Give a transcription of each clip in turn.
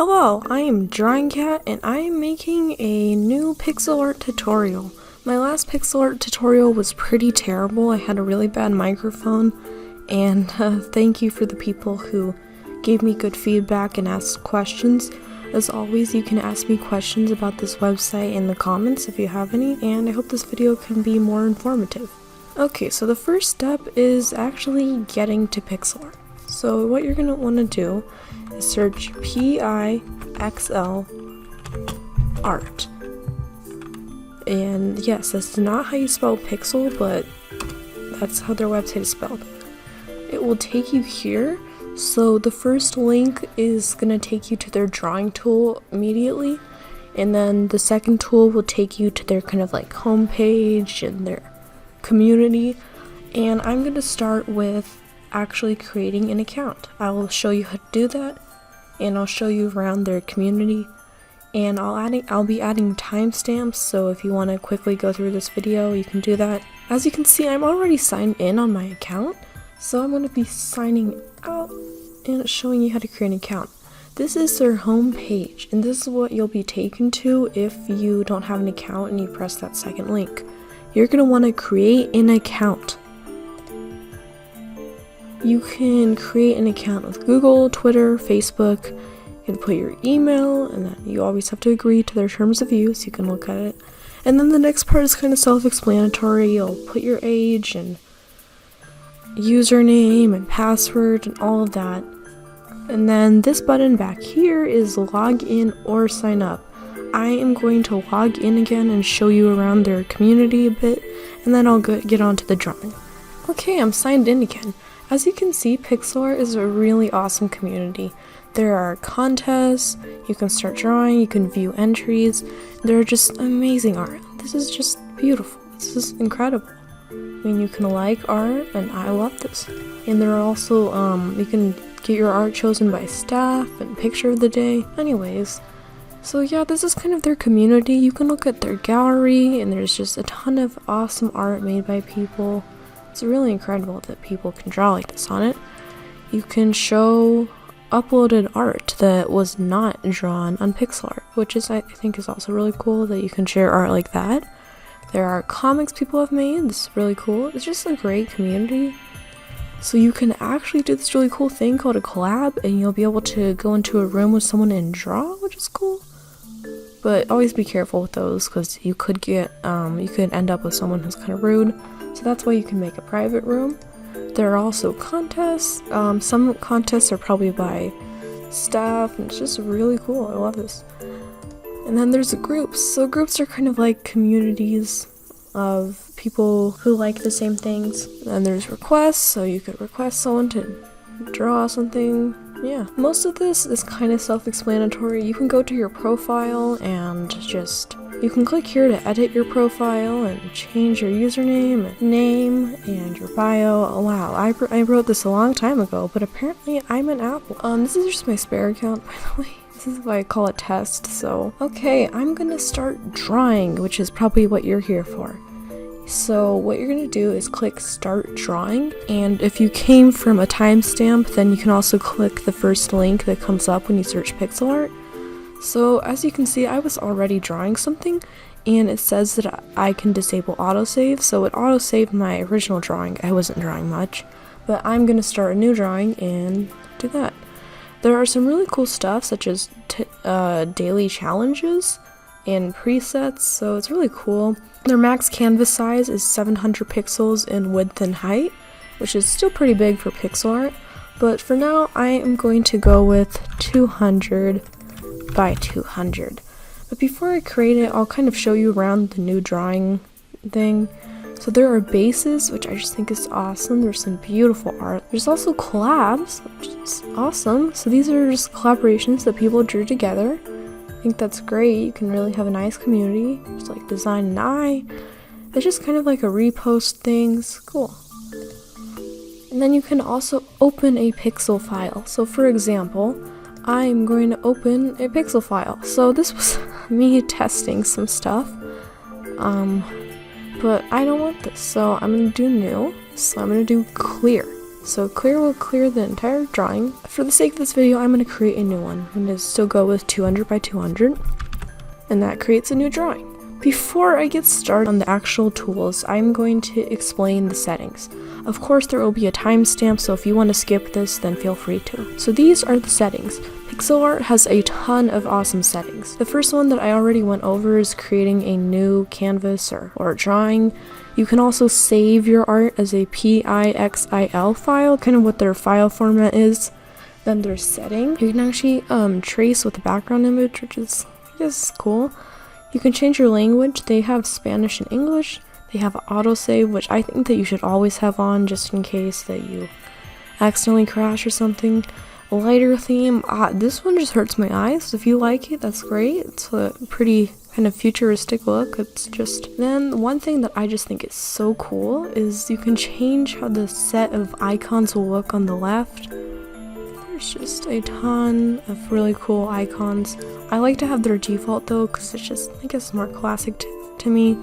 Hello, I am Drawing Cat and I am making a new pixel art tutorial. My last pixel art tutorial was pretty terrible. I had a really bad microphone, and thank you for the people who gave me good feedback and asked questions. As always, you can ask me questions about this website in the comments if you have any, and I hope this video can be more informative. Okay, so the first step is actually getting to pixel art. So what you're going to want to do is search Pixl art. And yes, that's not how you spell pixel, but that's how their website is spelled. It will take you here. So the first link is going to take you to their drawing tool immediately. And then the second tool will take you to their kind of like homepage and their community. And I'm going to start with actually creating an account. I will show you how to do that, and I'll show you around their community, and I'll be adding timestamps, so if you want to quickly go through this video, you can do that. As you can see, I'm already signed in on my account, so I'm going to be signing out and showing you how to create an account. This is their home page, and this is what you'll be taken to if you don't have an account and you press that second link. You're going to want to create an account. You can create an account with Google, Twitter, Facebook. You can put your email, and then you always have to agree to their terms of use. You can look at it. And then the next part is kind of self-explanatory. You'll put your age and username and password and all of that. And then this button back here is log in or sign up. I am going to log in again and show you around their community a bit, and then I'll get on to the drawing. Okay, I'm signed in again. As you can see, pixel art is a really awesome community. There are contests, you can start drawing, you can view entries. They're just amazing art. This is just beautiful. This is incredible. I mean, you can like art, and I love this. And there are also, you can get your art chosen by staff and picture of the day. Anyways, so yeah, this is kind of their community. You can look at their gallery, and there's just a ton of awesome art made by people. It's really incredible that people can draw like this on it. You can show uploaded art that was not drawn on pixel art, which is, I think, is also really cool that you can share art like that. There are comics people have made. This is really cool. It's just a great community. So you can actually do this really cool thing called a collab, and you'll be able to go into a room with someone and draw, which is cool. But always be careful with those, because you could end up with someone who's kind of rude. So that's why you can make a private room. There are also contests. Some contests are probably by staff, and it's just really cool. I love this. And then there's groups. So groups are kind of like communities of people who like the same things. And there's requests, so you could request someone to draw something. Yeah, most of this is kind of self-explanatory. You can go to your profile and you can click here to edit your profile and change your username and name and your bio. Oh, wow, I wrote this a long time ago, but apparently I'm an Apple. This is just my spare account, by the way. This is why I call it test, so. Okay, I'm gonna start drawing, which is probably what you're here for. So what you're going to do is click start drawing, and if you came from a timestamp, then you can also click the first link that comes up when you search pixel art. So as you can see, I was already drawing something, and it says that I can disable autosave, so it autosaved my original drawing. I wasn't drawing much, but I'm going to start a new drawing and do that. There are some really cool stuff, such as daily challenges and presets, so it's really cool. Their max canvas size is 700 pixels in width and height, which is still pretty big for pixel art, but for now I am going to go with 200 by 200. But before I create it, I'll kind of show you around the new drawing thing. So there are bases, which I just think is awesome. There's some beautiful art. There's also collabs, which is awesome. So these are just collaborations that people drew together. I think that's great. You can really have a nice community. It's like design an eye. It's just kind of like a repost things. Cool. And then you can also open a pixel file. So for example, I'm going to open a pixel file. So this was me testing some stuff. But I don't want this. So I'm going to do new. So I'm going to do clear. So clear will clear the entire drawing. For the sake of this video, I'm going to create a new one. I'm going to still go with 200 by 200, and that creates a new drawing. Before I get started on the actual tools, I'm going to explain the settings. Of course, there will be a timestamp, so if you want to skip this, then feel free to. So these are the settings. Pixel art has a ton of awesome settings. The first one that I already went over is creating a new canvas or drawing. You can also save your art as a PIXIL file, kind of what their file format is. Then there's setting. You can actually trace with the background image, which is, I guess, cool. You can change your language. They have Spanish and English. They have autosave, which I think that you should always have on just in case that you accidentally crash or something. Lighter theme. This one just hurts my eyes. If you like it, that's great. It's a pretty kind of futuristic look. It's just... Then one thing that I just think is so cool is you can change how the set of icons will look on the left. There's just a ton of really cool icons. I like to have their default though, because it's just, I guess, more classic to me.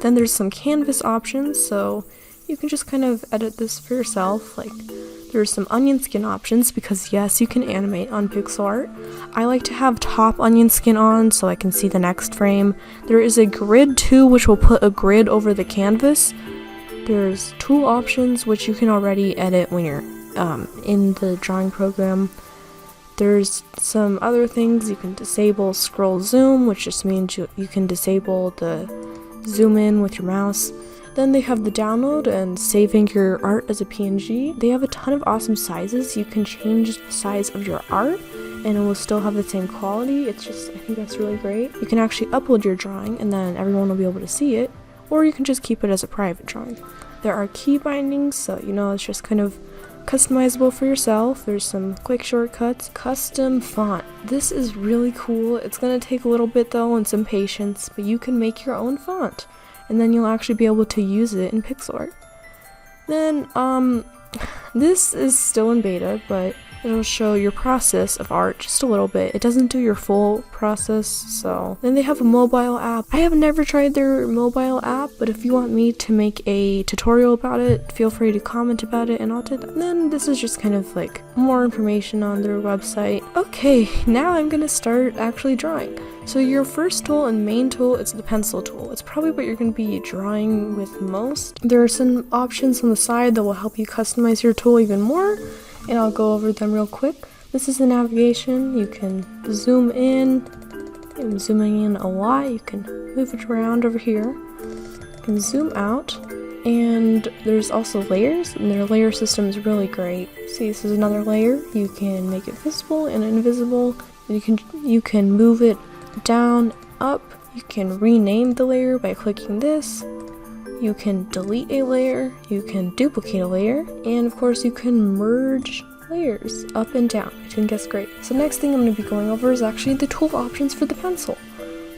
Then there's some canvas options, so you can just kind of edit this for yourself. Like, there's some onion skin options, because yes, you can animate on pixel art. I like to have top onion skin on so I can see the next frame. There is a grid too, which will put a grid over the canvas. There's tool options, which you can already edit when you're in the drawing program. There's some other things. You can disable scroll zoom, which just means you can disable the zoom in with your mouse. Then they have the download and saving your art as a PNG. They have a ton of awesome sizes. You can change the size of your art and it will still have the same quality. It's just, I think that's really great. You can actually upload your drawing and then everyone will be able to see it, or you can just keep it as a private drawing. There are key bindings, so you know, it's just kind of customizable for yourself. There's some quick shortcuts. Custom font. This is really cool. It's gonna take a little bit though and some patience, but you can make your own font and then you'll actually be able to use it in pixel art. Then this is still in beta, but it'll show your process of art just a little bit. It doesn't do your full process. So then they have a mobile app. I have never tried their mobile app, but if you want me to make a tutorial about it, feel free to comment about it and I'll do that. And then this is just kind of like more information on their website. Okay, now I'm gonna start actually drawing. So your first tool and main tool is the pencil tool. It's probably what you're going to be drawing with most. There are some options on the side that will help you customize your tool even more, and I'll go over them real quick. This is the navigation. You can zoom in. I'm zooming in a lot. You can move it around over here. You can zoom out, and there's also layers, and their layer system is really great. See, this is another layer. You can make it visible and invisible. You can move it down, up. You can rename the layer by clicking this. You can delete a layer, you can duplicate a layer, and of course you can merge layers up and down. I think that's great. So next thing I'm going to be going over is actually the tool options for the pencil.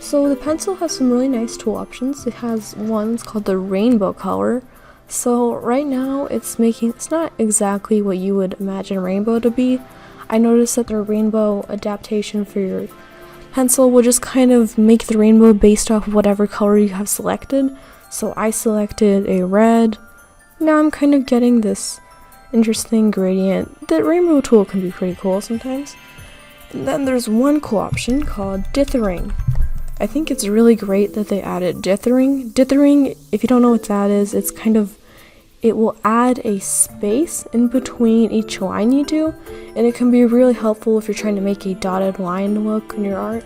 So the pencil has some really nice tool options. It has one, it's called the rainbow color. So right now it's not exactly what you would imagine rainbow to be. I noticed that the rainbow adaptation for your pencil will just kind of make the rainbow based off whatever color you have selected. So I selected a red. Now I'm kind of getting this interesting gradient. The rainbow tool can be pretty cool sometimes. And then there's one cool option called Dithering. I think it's really great that they added Dithering. Dithering, if you don't know what that is, it's kind of, it will add a space in between each line you do, and it can be really helpful if you're trying to make a dotted line look in your art.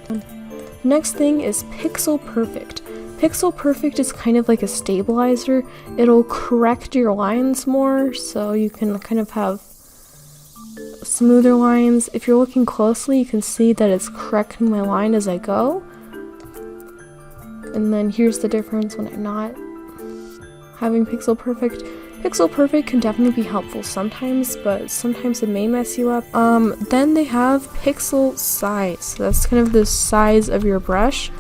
Next thing is Pixel Perfect. Pixel Perfect is kind of like a stabilizer. It'll correct your lines more, so you can kind of have smoother lines. If you're looking closely, you can see that it's correcting my line as I go. And then here's the difference when I'm not having Pixel Perfect. Pixel Perfect can definitely be helpful sometimes, but sometimes it may mess you up. Then they have Pixel Size. That's kind of the size of your brush.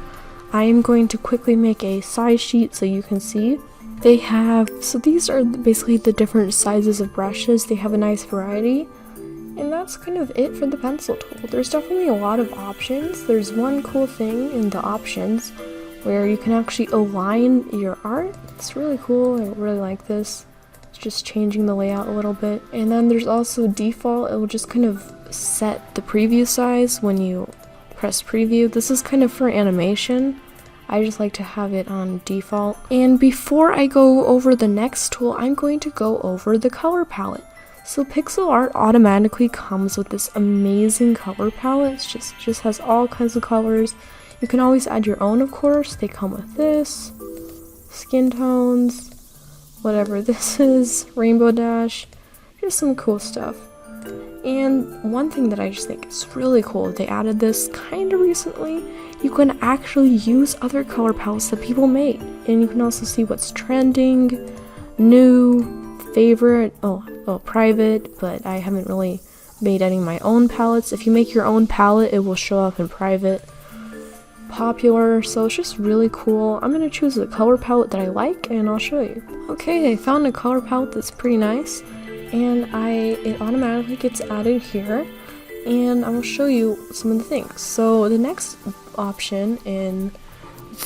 I am going to quickly make a size sheet so you can see. So these are basically the different sizes of brushes. They have a nice variety. And that's kind of it for the pencil tool. There's definitely a lot of options. There's one cool thing in the options where you can actually align your art. It's really cool. I really like this. It's just changing the layout a little bit. And then there's also default. It will just kind of set the preview size when you press preview. This is kind of for animation. I just like to have it on default. And before I go over the next tool, I'm going to go over the color palette. So Pixil Art automatically comes with this amazing color palette. It just has all kinds of colors. You can always add your own, of course. They come with this, skin tones, whatever this is, rainbow dash, just some cool stuff. And one thing that I just think is really cool, they added this kind of recently. You can actually use other color palettes that people made. And you can also see what's trending, new, favorite, private, but I haven't really made any of my own palettes. If you make your own palette, it will show up in private, popular, so it's just really cool. I'm gonna choose the color palette that I like and I'll show you. Okay, I found a color palette that's pretty nice, and it automatically gets added here, and I will show you some of the things. So the next option in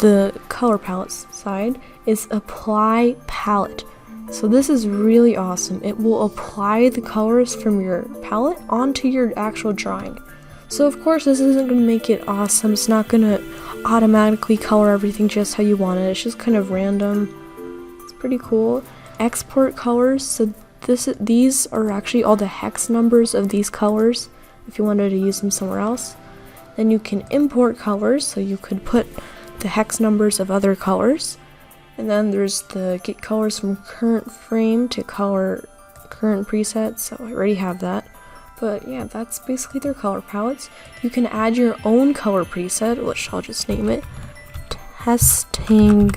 the color palette side is apply palette. So this is really awesome. It will apply the colors from your palette onto your actual drawing. So of course this isn't going to make it awesome. It's not going to automatically color everything just how you want it. It's just kind of random. It's pretty cool. Export colors. So these are actually all the hex numbers of these colors if you wanted to use them somewhere else. Then you can import colors, so you could put the hex numbers of other colors. And then there's the get colors from current frame to color current presets, so I already have that. But yeah, that's basically their color palettes. You can add your own color preset, which I'll just name it testing.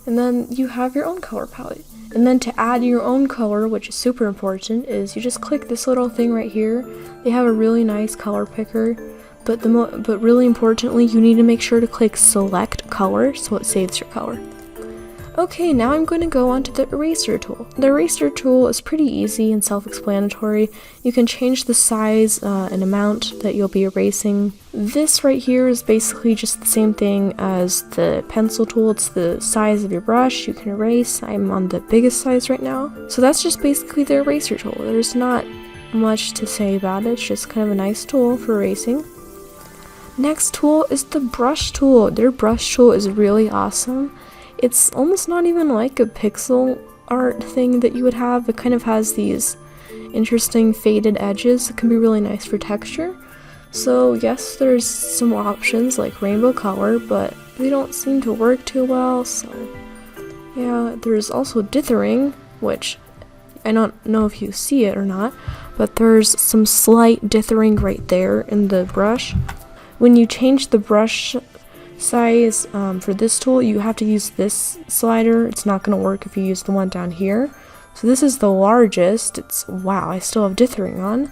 And then you have your own color palette. And then to add your own color, which is super important, is you just click this little thing right here. They have a really nice color picker. But really importantly, you need to make sure to click select color so it saves your color. Okay, now I'm going to go on to the eraser tool. The eraser tool is pretty easy and self-explanatory. You can change the size and amount that you'll be erasing. This right here is basically just the same thing as the pencil tool. It's the size of your brush you can erase. I'm on the biggest size right now. So that's just basically the eraser tool. There's not much to say about it. It's just kind of a nice tool for erasing. Next tool is the brush tool. Their brush tool is really awesome. It's almost not even like a pixel art thing that you would have. It kind of has these interesting faded edges. It can be really nice for texture. So yes, there's some options like rainbow color, but they don't seem to work too well. So yeah, there's also dithering, which I don't know if you see it or not, but there's some slight dithering right there in the brush. When you change the brush size for this tool, you have to use this slider. It's not going to work if you use the one down here. So this is the largest. Wow, I still have dithering on.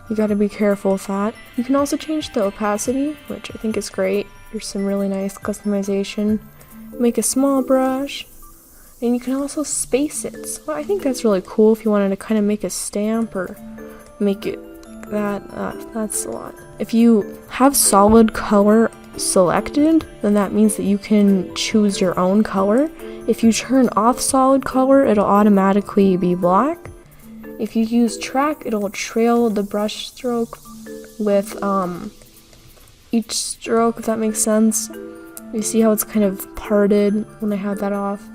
You got to be careful with that. You can also change the opacity, which I think is great. There's some really nice customization. Make a small brush, and you can also space it. So I think that's really cool if you wanted to kind of make a stamp or make it that's a lot. If you have solid color selected, then that means that you can choose your own color. If you turn off solid color, it'll automatically be black. If you use track, it'll trail the brush stroke with each stroke, if that makes sense. You see how it's kind of parted when I have that off.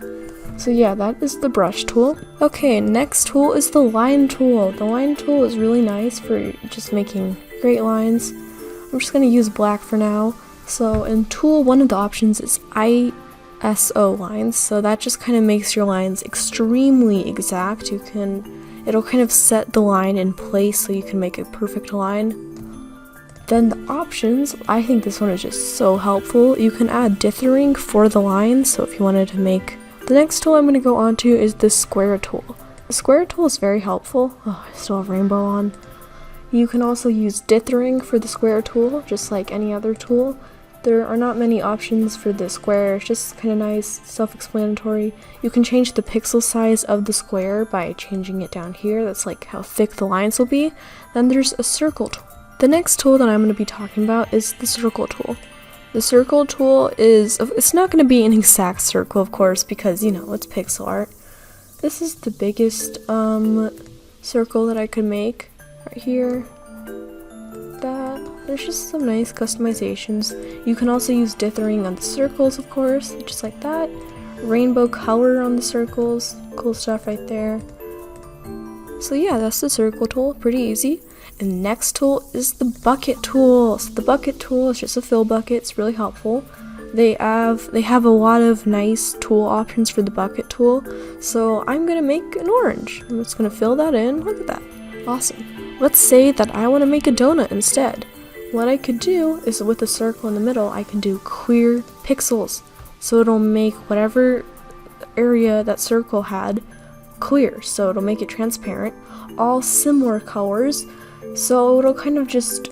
So yeah, that is the brush tool. Okay, next tool is the line tool. The line tool is really nice for just making great lines. I'm just going to use black for now. So in tool, one of the options is ISO lines. So that just kind of makes your lines extremely exact. It'll kind of set the line in place so you can make a perfect line. Then the options, I think this one is just so helpful. You can add dithering for the lines. So if you wanted to make... The next tool I'm going to go on to is the square tool. The square tool is very helpful. Oh, I still have rainbow on. You can also use dithering for the square tool, just like any other tool. There are not many options for the square. It's just kind of nice, self-explanatory. You can change the pixel size of the square by changing it down here. That's like how thick the lines will be. Then there's a circle tool. The next tool that I'm going to be talking about is the circle tool. The circle tool is, it's not going to be an exact circle, of course, because, you know, it's pixel art. This is the biggest circle that I could make right here. There's just some nice customizations. You can also use dithering on the circles, of course, just like that. Rainbow color on the circles, cool stuff right there. So yeah, that's the circle tool, pretty easy. And the next tool is the bucket tool. So the bucket tool is just a fill bucket, it's really helpful. They have a lot of nice tool options for the bucket tool. So I'm gonna make an orange. I'm just gonna fill that in, look at that, awesome. Let's say that I wanna make a donut instead. What I could do is with the circle in the middle, I can do clear pixels. So it'll make whatever area that circle had clear. So it'll make it transparent, all similar colors. So it'll kind of just,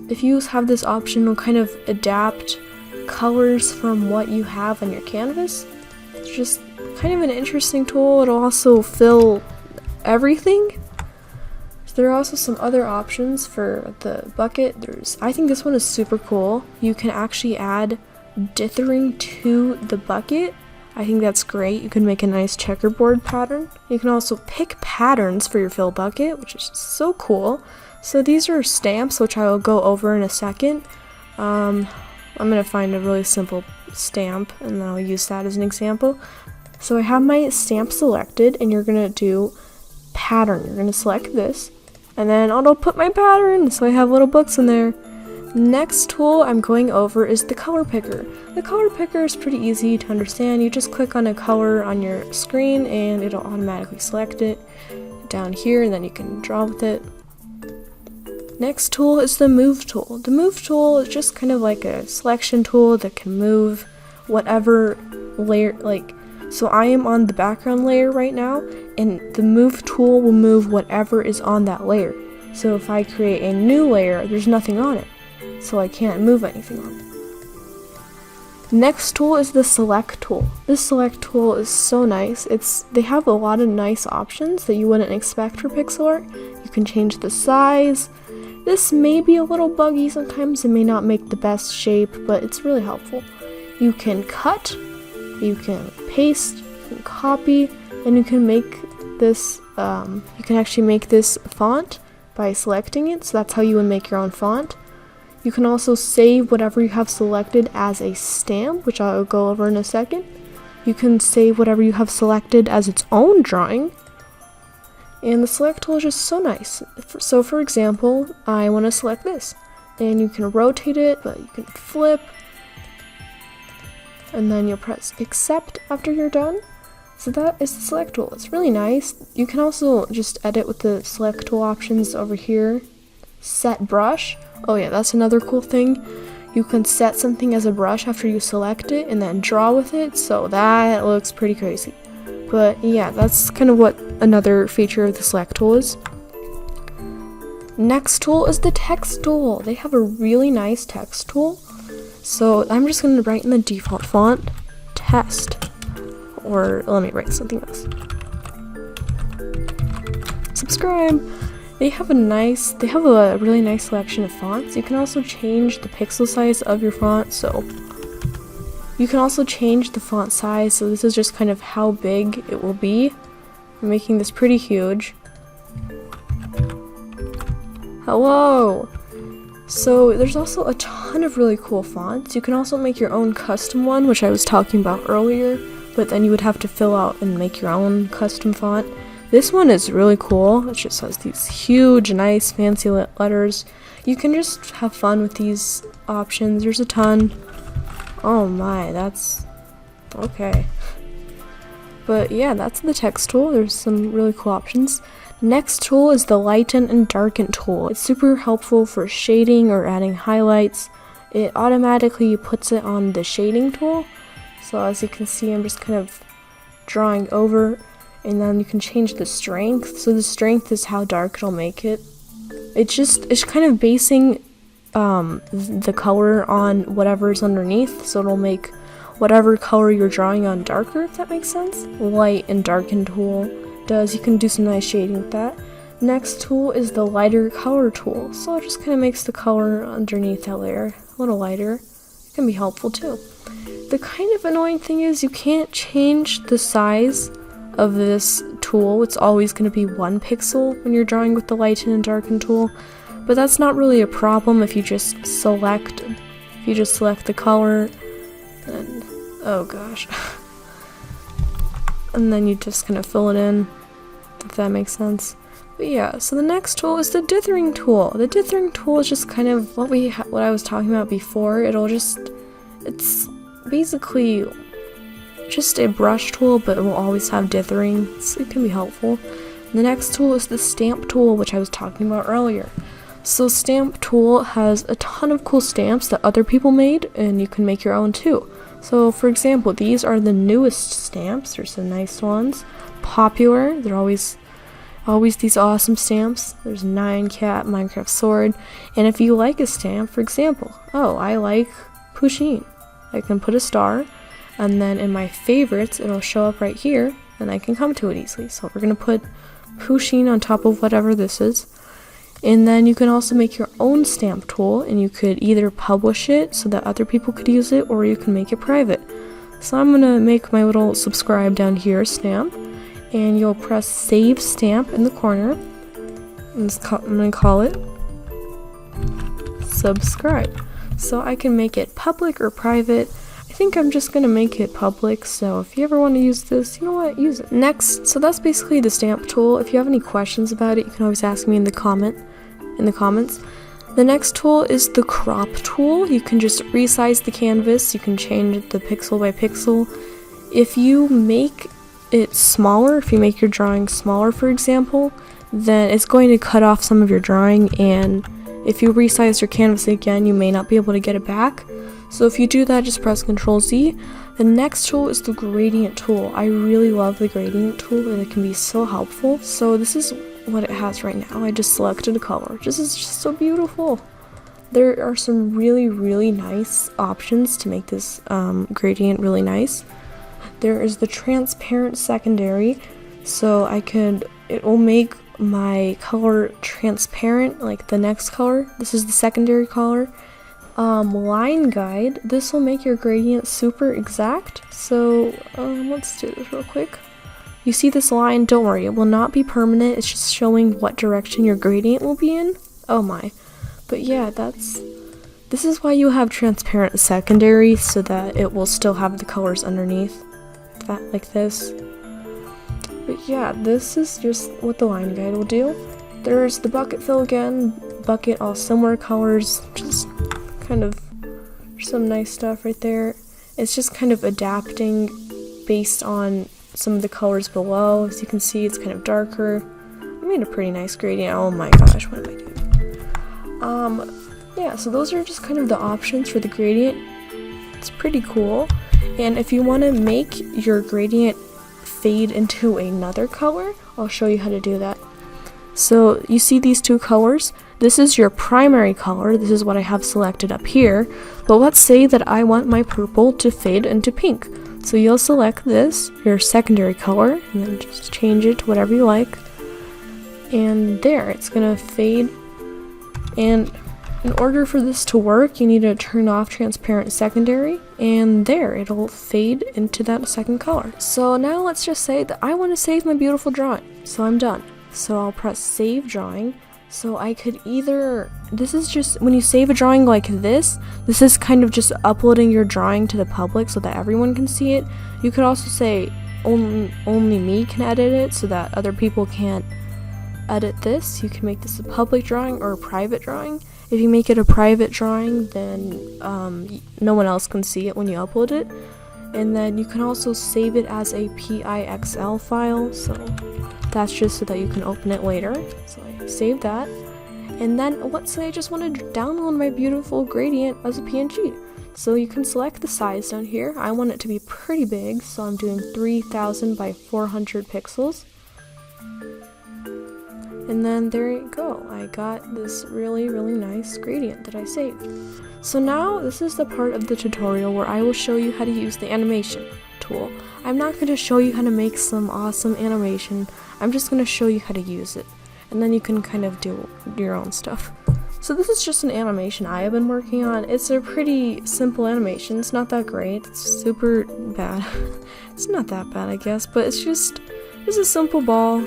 if you have this option, it'll kind of adapt colors from what you have on your canvas. It's just kind of an interesting tool. It'll also fill everything. There are also some other options for the bucket. I think this one is super cool. You can actually add dithering to the bucket. I think that's great. You can make a nice checkerboard pattern. You can also pick patterns for your fill bucket, which is so cool. So these are stamps, which I will go over in a second. I'm gonna find a really simple stamp and then I'll use that as an example. So I have my stamp selected and you're gonna do pattern. You're gonna select this. And then I'll put my pattern, so I have little books in there. Next tool I'm going over is the color picker. The color picker is pretty easy to understand. You just click on a color on your screen and it'll automatically select it down here, and then you can draw with it. Next tool is the move tool. The move tool is just kind of like a selection tool that can move whatever layer, so I am on the background layer right now, and the move tool will move whatever is on that layer. So if I create a new layer, there's nothing on it, so I can't move anything on it. Next tool is the select tool. This select tool is so nice. They have a lot of nice options that you wouldn't expect for pixel art. You can change the size. This may be a little buggy sometimes. It may not make the best shape, but it's really helpful. You can cut. You can paste, you can copy, and you can make this, you can actually make this font by selecting it, so that's how you would make your own font. You can also save whatever you have selected as a stamp, which I'll go over in a second. You can save whatever you have selected as its own drawing. And the select tool is just so nice. So for example, I want to select this, and you can rotate it, but you can flip, and then you'll press accept after you're done. So that is the select tool. It's really nice. You can also just edit with the select tool options over here. Set brush. Oh yeah, that's another cool thing. You can set something as a brush after you select it and then draw with it, so that looks pretty crazy. But yeah, that's kind of what another feature of the select tool is. Next tool is the text tool. They have a really nice text tool. So I'm just going to write in the default font, test, or let me write something else. Subscribe. They have a really nice selection of fonts. You can also change the pixel size of your font, so you can also change the font size. So this is just kind of how big it will be. I'm making this pretty huge. Hello! So there's also a ton of really cool fonts. You can also make your own custom one, which I was talking about earlier, but then you would have to fill out and make your own custom font. This one is really cool. It just has these huge, nice, fancy letters. You can just have fun with these options. There's a ton. Oh my, that's okay. But yeah, that's the text tool. There's some really cool options. Next tool is the Lighten and Darken tool. It's super helpful for shading or adding highlights. It automatically puts it on the shading tool. So as you can see, I'm just kind of drawing over, and then you can change the strength. So the strength is how dark it'll make it. It's kind of basing the color on whatever's underneath, so it'll make whatever color you're drawing on darker, if that makes sense. Light and Darken tool does. You can do some nice shading with that. Next tool is the lighter color tool. So it just kind of makes the color underneath that layer a little lighter. can be helpful too. The kind of annoying thing is you can't change the size of this tool. It's always going to be 1 pixel when you're drawing with the Lighten and Darken tool, but that's not really a problem if you just select the color and oh gosh. And then you just kind of fill it in, if that makes sense. But yeah, so the next tool is the Dithering Tool. The Dithering Tool is just kind of what I was talking about before. It's basically just a brush tool, but it will always have dithering, so it can be helpful. The next tool is the Stamp Tool, which I was talking about earlier. So Stamp Tool has a ton of cool stamps that other people made, and you can make your own too. So for example, these are the newest stamps. There's some nice ones. Popular, they're always these awesome stamps. There's 9 Cat, Minecraft Sword, and if you like a stamp, for example, oh, I like Pusheen, I can put a star, and then in my favorites, it'll show up right here, and I can come to it easily. So we're gonna put Pusheen on top of whatever this is, and then you can also make your own stamp tool, and you could either publish it so that other people could use it, or you can make it private. So I'm gonna make my little subscribe down here stamp, and you'll press Save Stamp in the corner, and I'm gonna call it Subscribe. So I can make it public or private. I think I'm just gonna make it public, so if you ever want to use this, you know what, use it. Next, so that's basically the stamp tool. If you have any questions about it, you can always ask me in the comments. The next tool is the Crop Tool. You can just resize the canvas, you can change the pixel by pixel. If you make it smaller, if you make your drawing smaller, for example, then it's going to cut off some of your drawing, and if you resize your canvas again, you may not be able to get it back. So if you do that, just press Ctrl Z. The next tool is the Gradient Tool. I really love the Gradient Tool, and it can be so helpful. So this is what it has right now. I just selected a color. This is just so beautiful. There are some really, really nice options to make this gradient really nice. There is the Transparent Secondary, so it will make my color transparent, like the next color. This is the secondary color. Line Guide, this will make your gradient super exact. So let's do this real quick. You see this line, don't worry, it will not be permanent, it's just showing what direction your gradient will be in. Oh my. But yeah, this is why you have transparent secondary, so that it will still have the colors underneath. That, like this. But yeah, this is just what the line guide will do. There's the bucket fill again, bucket, all similar colors, just kind of some nice stuff right there. It's just kind of adapting based on some of the colors below. As you can see, it's kind of darker. I made a pretty nice gradient. Oh my gosh, what am I doing? Yeah, so those are just kind of the options for the gradient. It's pretty cool. And if you want to make your gradient fade into another color, I'll show you how to do that. So you see these two colors? This is your primary color. This is what I have selected up here. But let's say that I want my purple to fade into pink. So you'll select this, your secondary color, and then just change it to whatever you like. And there, it's gonna fade. And in order for this to work, you need to turn off transparent secondary, and there, it'll fade into that second color. So now let's just say that I want to save my beautiful drawing. So I'm done. So I'll press Save Drawing. So I could either, this is just, when you save a drawing like this is kind of just uploading your drawing to the public so that everyone can see it. You could also say only me can edit it so that other people can't edit this. You can make this a public drawing or a private drawing. If you make it a private drawing, then no one else can see it when you upload it. And then you can also save it as a PIXL file, so that's just so that you can open it later. So I save that. And then let's say I just want to download my beautiful gradient as a PNG. So you can select the size down here. I want it to be pretty big, so I'm doing 3000 by 400 pixels. And then there you go, I got this really, really nice gradient that I saved. So now this is the part of the tutorial where I will show you how to use the animation tool. I'm not going to show you how to make some awesome animation, I'm just going to show you how to use it. And then you can kind of do your own stuff. So this is just an animation I have been working on. It's a pretty simple animation. It's not that great. It's super bad. It's not that bad, I guess, but it's just a simple ball,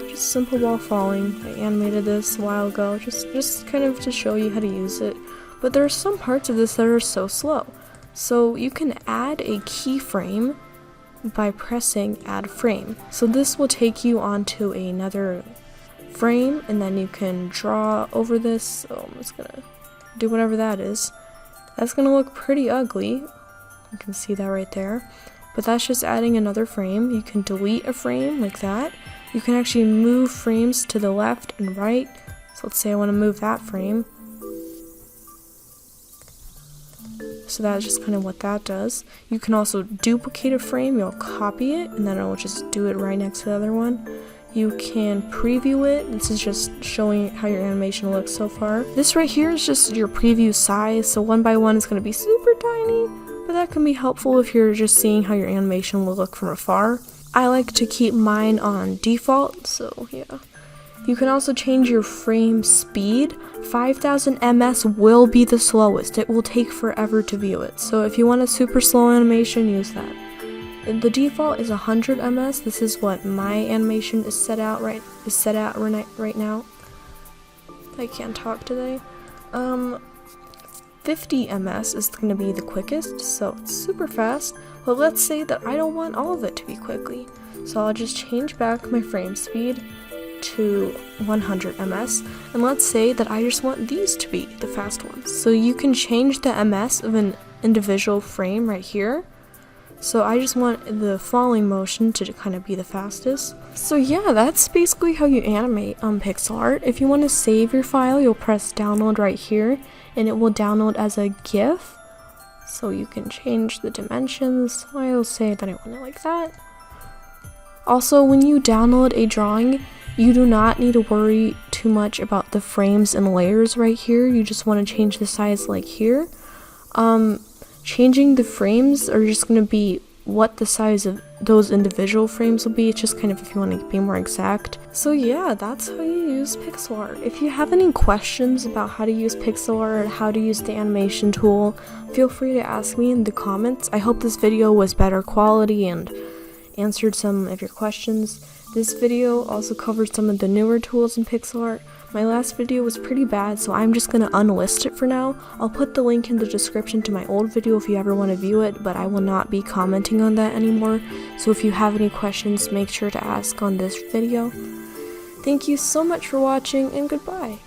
falling. I animated this a while ago, just kind of to show you how to use it. But there are some parts of this that are so slow. So you can add a keyframe by pressing add frame. So this will take you onto another frame, and then you can draw over this. So I'm just gonna do whatever that is. That's gonna look pretty ugly. You can see that right there. But that's just adding another frame. You can delete a frame like that. You can actually move frames to the left and right. So let's say I want to move that frame. So that's just kind of what that does. You can also duplicate a frame. You'll copy it, and then it'll just do it right next to the other one. You can preview it. This is just showing how your animation looks so far. This right here is just your preview size, so 1 by 1 is going to be super tiny, but that can be helpful if you're just seeing how your animation will look from afar. I like to keep mine on default, so yeah. You can also change your frame speed. 5000 ms will be the slowest. It will take forever to view it, so if you want a super slow animation, use that. The default is 100 ms. This is what my animation is set at right now. I can't talk today. 50 ms is going to be the quickest, so it's super fast. But let's say that I don't want all of it to be quickly, so I'll just change back my frame speed to 100 ms, and let's say that I just want these to be the fast ones. So you can change the ms of an individual frame right here. So I just want the falling motion to kind of be the fastest. So yeah, that's basically how you animate on Pixel art. If you want to save your file, you'll press download right here, and it will download as a GIF. So you can change the dimensions. I'll say that I want it like that. Also, when you download a drawing, you do not need to worry too much about the frames and layers right here. You just want to change the size like here. Changing the frames are just going to be what the size of those individual frames will be. It's just kind of if you want to be more exact. So yeah, that's how you use pixel art. If you have any questions about how to use pixel art, how to use the animation tool, feel free to ask me in the comments. I hope this video was better quality and answered some of your questions. This video also covers some of the newer tools in pixel art. My last video was pretty bad, so I'm just gonna unlist it for now. I'll put the link in the description to my old video if you ever want to view it, but I will not be commenting on that anymore. So if you have any questions, make sure to ask on this video. Thank you so much for watching, and goodbye.